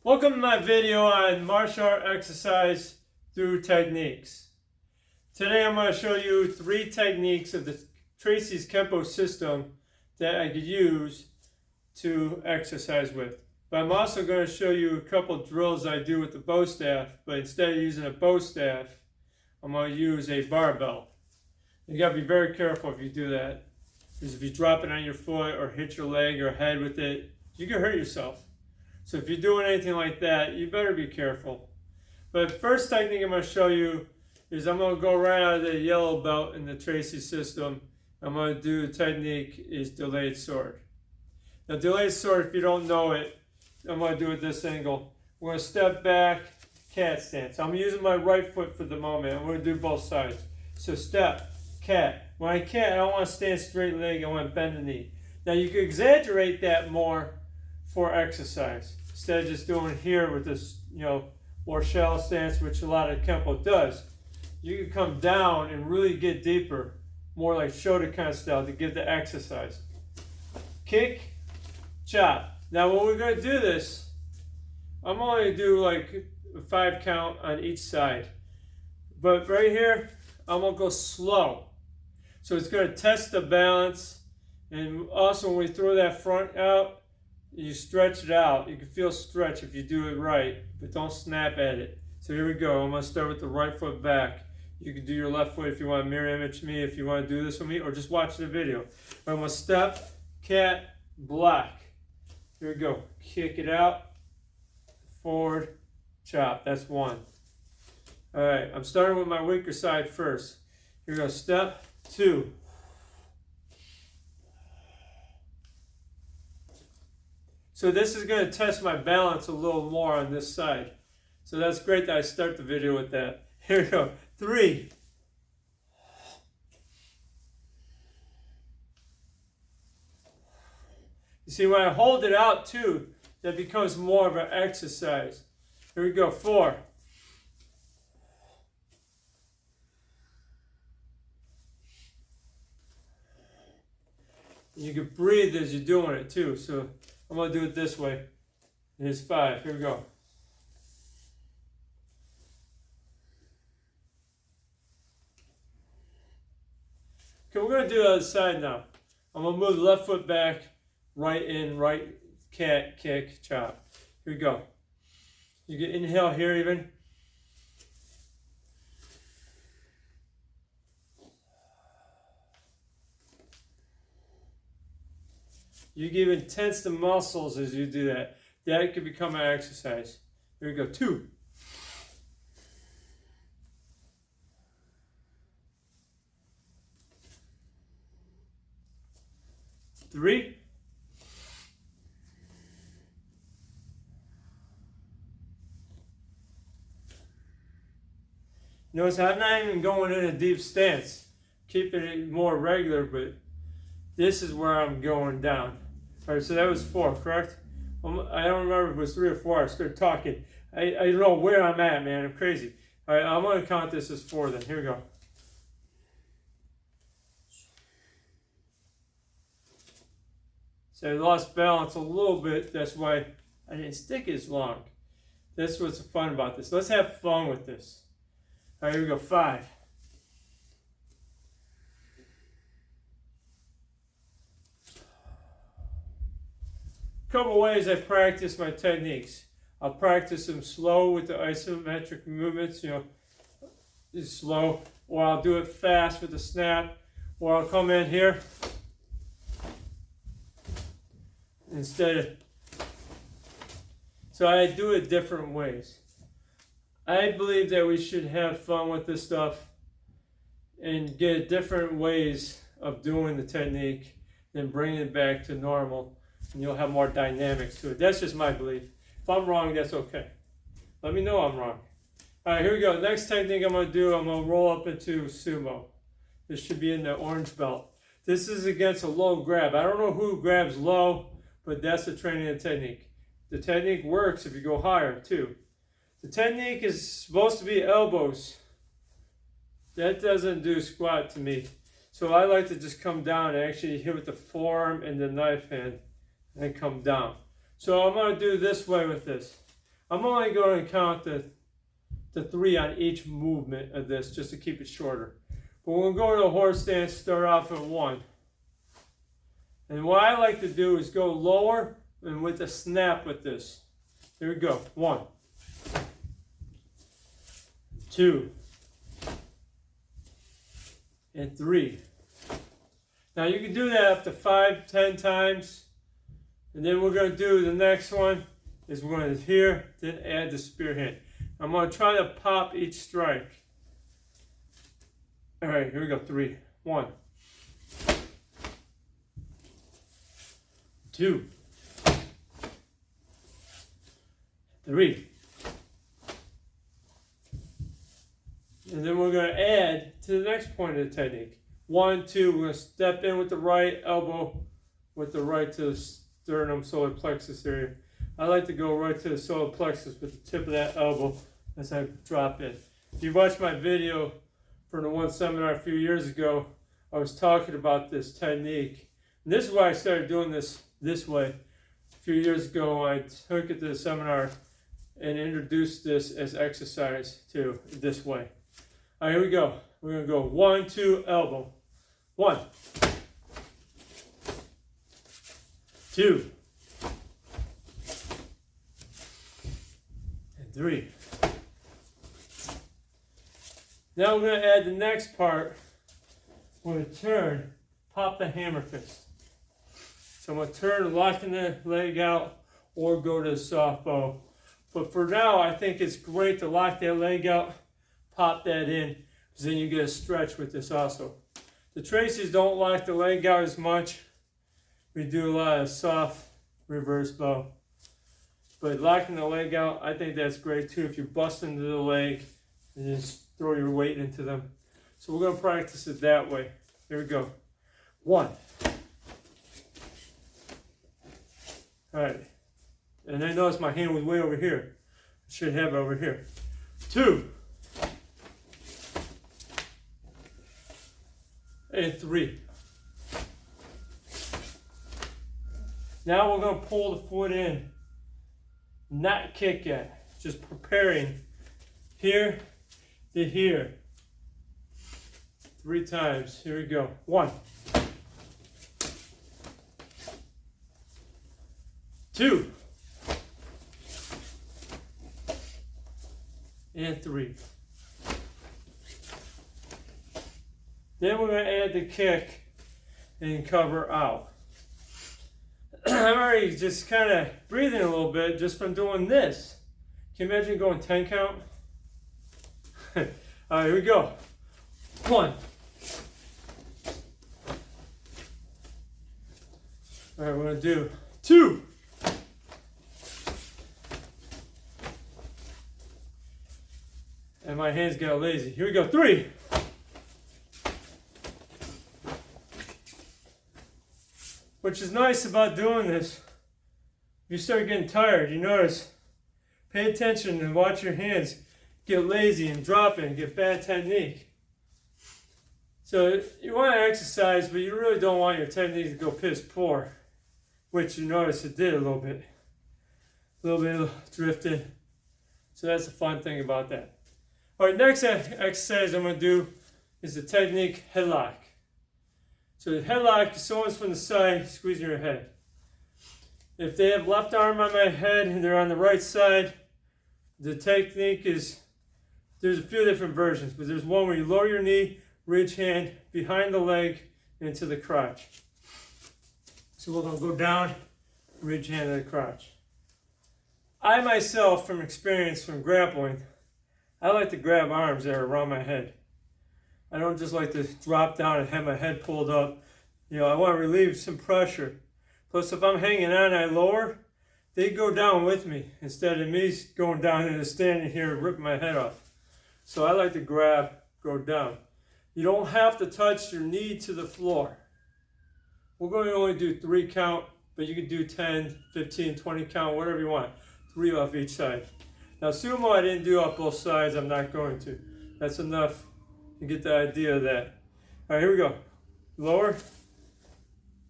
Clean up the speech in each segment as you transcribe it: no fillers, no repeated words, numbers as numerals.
Welcome to my video on martial art exercise through techniques. Today I'm going to show you 3 techniques of the Tracy's Kenpo system that I could use to exercise with. But I'm also going to show you a couple drills I do with the bow staff, but instead of using a bow staff, I'm going to use a barbell. You got to be very careful if you do that, because if you drop it on your foot or hit your leg or head with it, you can hurt yourself. So if you're doing anything like that, you better be careful. But the first technique I'm going to show you is I'm going to go right out of the yellow belt in the Tracy system. I'm going to do the technique is delayed sword. Now delayed sword, if you don't know it, I'm going to do it this angle. We're going to step back, cat stance. I'm using my right foot for the moment. I'm going to do both sides. So step, cat. When I cat, I don't want to stand straight leg. I want to bend the knee. Now you can exaggerate that more for exercise, instead of just doing here with this, more shallow stance, which a lot of Kenpo does. You can come down and really get deeper, more like shoulder kind of style to give the exercise. Kick, chop. Now when we're going to do this, I'm only going to do like a 5 count on each side. But right here, I'm going to go slow. So it's going to test the balance, and also when we throw that front out, you stretch it out. You can feel stretch if you do it right, but don't snap at it. So here we go. I'm going to start with the right foot back. You can do your left foot if you want to mirror image me, if you want to do this with me, or just watch the video. I'm going to step, cat, block. Here we go. Kick it out, forward, chop. That's 1. All right, I'm starting with my weaker side first. Here we go. Step, 2. So this is going to test my balance a little more on this side. So that's great that I start the video with that. Here we go. 3. You see, when I hold it out too, that becomes more of an exercise. Here we go. 4. You can breathe as you're doing it too. So I'm going to do it this way. Here's 5. Here we go. Okay, we're going to do the other side now. I'm going to move the left foot back, right in, right cat, kick, chop. Here we go. You can inhale here even. You can even tense the muscles as you do that. That could become an exercise. Here we go. 2. 3. Notice I'm not even going in a deep stance. Keeping it more regular, but this is where I'm going down. All right, so that was 4, correct? I don't remember if it was 3 or 4. I started talking. I don't know where I'm at, man. I'm crazy. All right, I'm going to count this as 4 then. Here we go. So I lost balance a little bit. That's why I didn't stick as long. That's what's fun about this. Let's have fun with this. All right, here we go. 5. Couple ways I practice my techniques. I'll practice them slow with the isometric movements, it's slow, or I'll do it fast with the snap, or I'll come in here instead of. So I do it different ways. I believe that we should have fun with this stuff and get different ways of doing the technique, then bring it back to normal. And you'll have more dynamics to it. That's just my belief. If I'm wrong, that's okay. Let me know I'm wrong. All right, here we go. Next technique I'm going to do, I'm going to roll up into sumo. This should be in the orange belt. This is against a low grab. I don't know who grabs low, but that's the training of the technique. The technique works if you go higher, too. The technique is supposed to be elbows. That doesn't do squat to me. So I like to just come down and actually hit with the forearm and the knife hand and come down. So I'm going to do this way with this. I'm only going to count the 3 on each movement of this just to keep it shorter. But we'll go to a horse stance, start off at 1. And what I like to do is go lower and with a snap with this. Here we go. 1, 2, and 3. Now you can do that up to 5, 10 times. And then we're going to do the next one is we're going to here, then add the spear hand. I'm going to try to pop each strike. All right, here we go. 3, 1, 2, 3. And then we're going to add to the next point of the technique. 1, 2, we're going to step in with the right elbow, with the right to the sternum, solar plexus area. I like to go right to the solar plexus with the tip of that elbow as I drop in. If you watched my video from the one seminar a few years ago, I was talking about this technique. And this is why I started doing this way. A few years ago, I took it to the seminar and introduced this as exercise too, this way. All right, here we go. We're going to go 1, 2, elbow. 1, 2, and 3. Now we're going to add the next part. We're going to turn, pop the hammer fist. So I'm going to turn, locking the leg out, or go to the soft bow. But for now, I think it's great to lock that leg out, pop that in, because then you get a stretch with this also. The Tracy's don't lock the leg out as much. We do a lot of soft reverse bow. But locking the leg out, I think that's great too. If you bust into the leg and just throw your weight into them. So we're going to practice it that way. Here we go. 1. All right. And I noticed my hand was way over here. I should have it over here. 2. And 3. Now we're going to pull the foot in. Not kick yet. Just preparing here to here. 3 times. Here we go. 1. 2. And 3. Then we're going to add the kick and cover out. I'm already just kind of breathing a little bit just from doing this. Can you imagine going 10 count? All right, here we go. 1. All right, we're going to do 2. And my hands got lazy. Here we go. 3. Which is nice about doing this. If you start getting tired, you notice, pay attention and watch your hands get lazy and drop in, get bad technique. So you want to exercise, but you really don't want your technique to go piss poor, which you notice it did a little bit of drifting. So that's the fun thing about that. All right, next exercise I'm going to do is the technique headlock. So the headlock is someone's from the side squeezing your head. If they have left arm on my head and they're on the right side, the technique is, there's a few different versions, but there's one where you lower your knee, ridge hand behind the leg into the crotch. So we're going to go down, ridge hand to the crotch. I myself, from experience from grappling, I like to grab arms that are around my head. I don't just like to drop down and have my head pulled up. You know, I want to relieve some pressure. Plus, if I'm hanging on and I lower, they go down with me instead of me going down and standing here and ripping my head off. So I like to grab, go down. You don't have to touch your knee to the floor. We're going to only do 3 count, but you can do 10, 15, 20 count, whatever you want. 3 off each side. Now, sumo I didn't do off both sides. I'm not going to. That's enough. You get the idea of that. All right, here we go. Lower.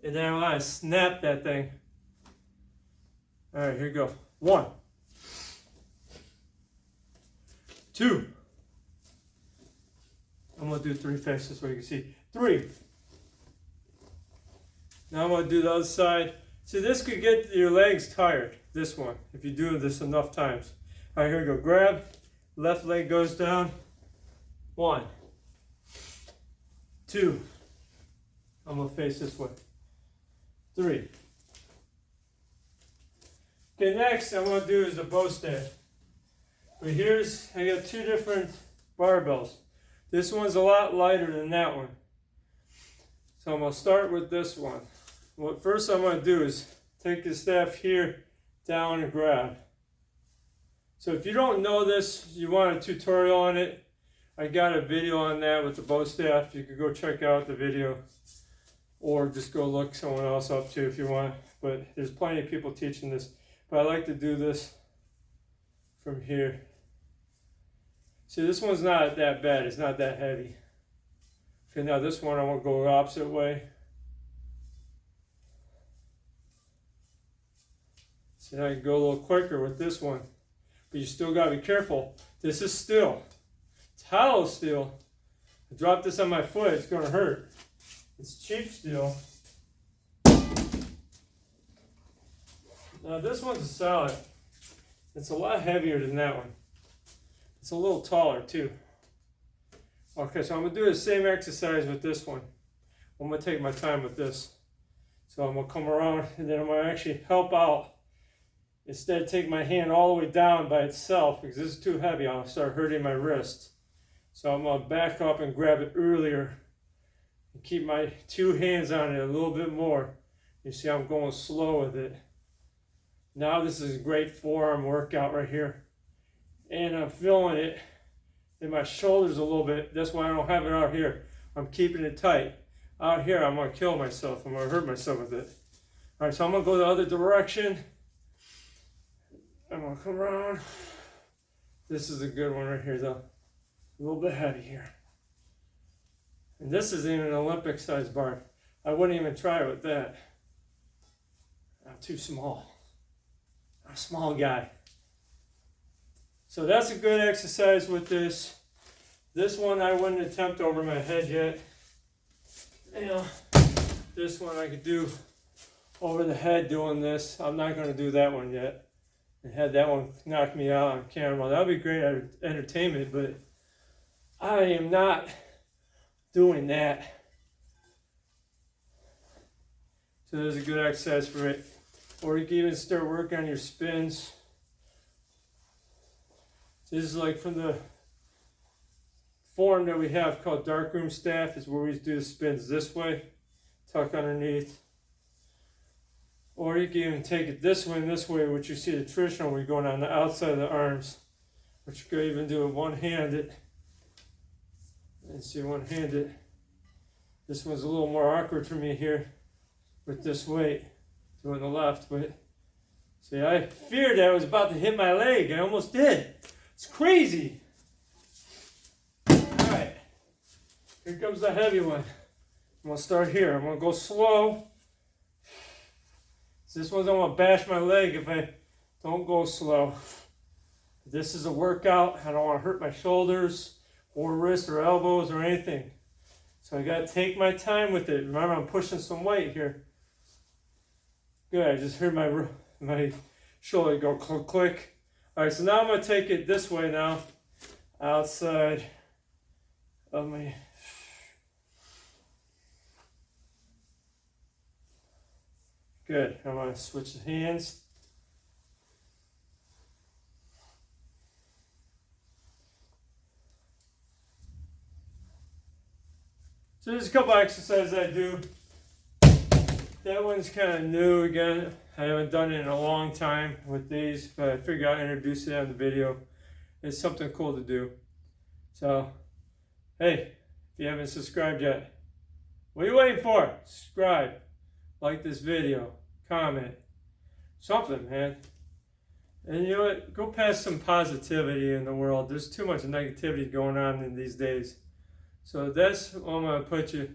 And then I want to snap that thing. All right, here we go. 1, 2. I'm going to do 3 fast so you can see. 3. Now I'm going to do the other side. See, this could get your legs tired, this one, if you do this enough times. All right, here we go. Grab, left leg goes down. 1, 2. I'm going to face this way. 3. Okay, next I'm going to do is a bow staff. But I got 2 different barbells. This one's a lot lighter than that one. So I'm going to start with this one. What first I'm going to do is take the staff here, down and grab. So if you don't know this, you want a tutorial on it, I got a video on that with the bow staff. You could go check out the video or just go look someone else up too if you want. But there's plenty of people teaching this. But I like to do this from here. See, this one's not that bad. It's not that heavy. Okay, now this one I want to go the opposite way. See, now I can go a little quicker with this one. But you still got to be careful. This is steel. It's hollow steel. I drop this on my foot, it's going to hurt. It's cheap steel. Now this one's a solid. It's a lot heavier than that one. It's a little taller too. Okay, so I'm going to do the same exercise with this one. I'm going to take my time with this. So I'm going to come around and then I'm going to actually help out. Instead of taking my hand all the way down by itself, because this is too heavy, I'll start hurting my wrist. So I'm going to back up and grab it earlier and keep my 2 hands on it a little bit more. You see I'm going slow with it. Now this is a great forearm workout right here. And I'm feeling it in my shoulders a little bit. That's why I don't have it out here. I'm keeping it tight. Out here I'm going to kill myself. I'm going to hurt myself with it. All right, so I'm going to go the other direction. I'm going to come around. This is a good one right here though. A little bit heavy here. And this isn't even an Olympic size bar. I wouldn't even try it with that. I'm too small. I'm a small guy. So that's a good exercise with this. This one I wouldn't attempt over my head yet. You know, this one I could do over the head doing this. I'm not going to do that one yet. And had that one knock me out on camera. That would be great entertainment, but I am not doing that. So there's a good exercise for it. Or you can even start working on your spins. This is like from the form that we have called darkroom staff, is where we do the spins this way, tuck underneath. Or you can even take it this way and this way, which you see the traditional where you're going on the outside of the arms, which you could even do it one-handed. And see, one-handed. This one's a little more awkward for me here with this weight, doing the left, but see, I feared I was about to hit my leg. I almost did. It's crazy. All right, here comes the heavy one. I'm gonna start here. I'm gonna go slow. This one's I'm gonna bash my leg if I don't go slow. This is a workout. I don't want to hurt my shoulders or wrists or elbows or anything. So I gotta take my time with it. Remember, I'm pushing some weight here. Good, I just heard my shoulder go click, click. All right, so now I'm gonna take it this way now, outside of my. Good, I'm gonna switch the hands. So there's a couple exercises I do. That one's kind of new again. I haven't done it in a long time with these, but I figured I'd introduce it on the video. It's something cool to do. So, hey, if you haven't subscribed yet, what are you waiting for? Subscribe, like this video, comment, something, man. And you know what? Go past some positivity in the world. There's too much negativity going on in these days. So that's what I'm going to put your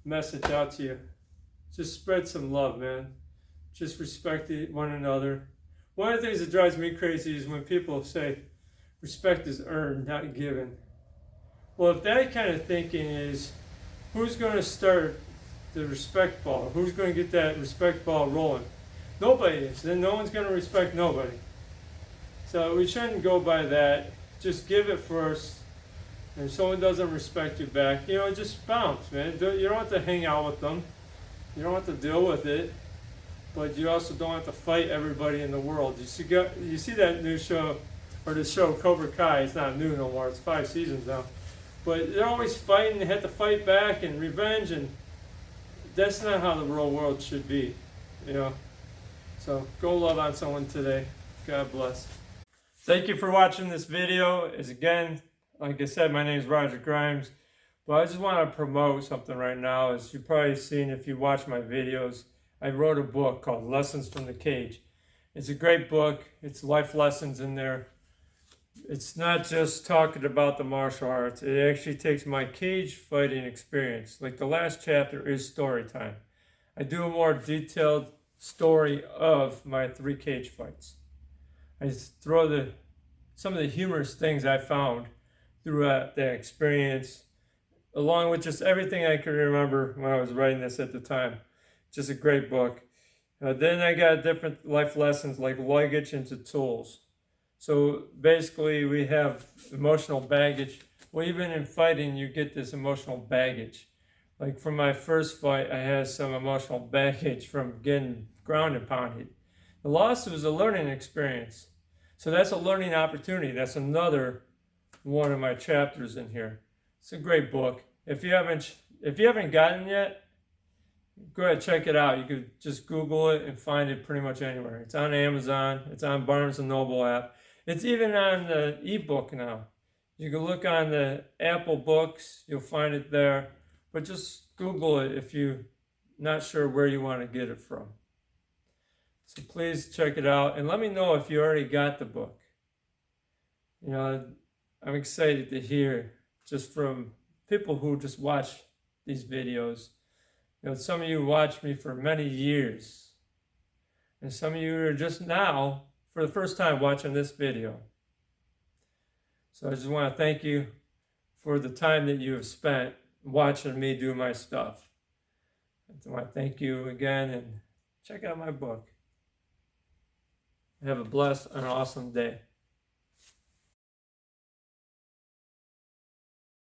message out to you. Just spread some love, man. Just respect one another. One of the things that drives me crazy is when people say, respect is earned, not given. Well, if that kind of thinking is, who's going to start the respect ball? Who's going to get that respect ball rolling? Nobody is. Then no one's going to respect nobody. So we shouldn't go by that. Just give it first. And if someone doesn't respect you back, just bounce, man. You don't have to hang out with them. You don't have to deal with it. But you also don't have to fight everybody in the world. You see that new show, or the show Cobra Kai. It's not new no more. It's 5 seasons now. But they're always fighting. They have to fight back and revenge, and that's not how the real world should be. So go love on someone today. God bless. Thank you for watching this video. Again, like I said, my name is Roger Grimes. But I just want to promote something right now. As you've probably seen if you watch my videos, I wrote a book called Lessons from the Cage. It's a great book. It's life lessons in there. It's not just talking about the martial arts. It actually takes my cage fighting experience. Like the last chapter is story time. I do a more detailed story of my 3 cage fights. I throw some of the humorous things I found throughout that experience, along with just everything I could remember when I was writing this at the time. Just a great book. Then I got different life lessons like luggage into tools. So basically we have emotional baggage. Well, even in fighting, you get this emotional baggage. Like from my first fight, I had some emotional baggage from getting ground and pounded. The loss was a learning experience. So that's a learning opportunity. That's another one of my chapters in here. It's a great book. If you haven't gotten it yet, go ahead, check it out. You could just Google it and find it pretty much anywhere. It's on Amazon. It's on Barnes & Noble app. It's even on the ebook now. You can look on the Apple Books. You'll find it there. But just Google it if you're not sure where you want to get it from. So please check it out. And let me know if you already got the book. I'm excited to hear just from people who just watch these videos. Some of you watched me for many years. And some of you are just now, for the first time, watching this video. So I just want to thank you for the time that you have spent watching me do my stuff. I want to thank you again and check out my book. Have a blessed and awesome day.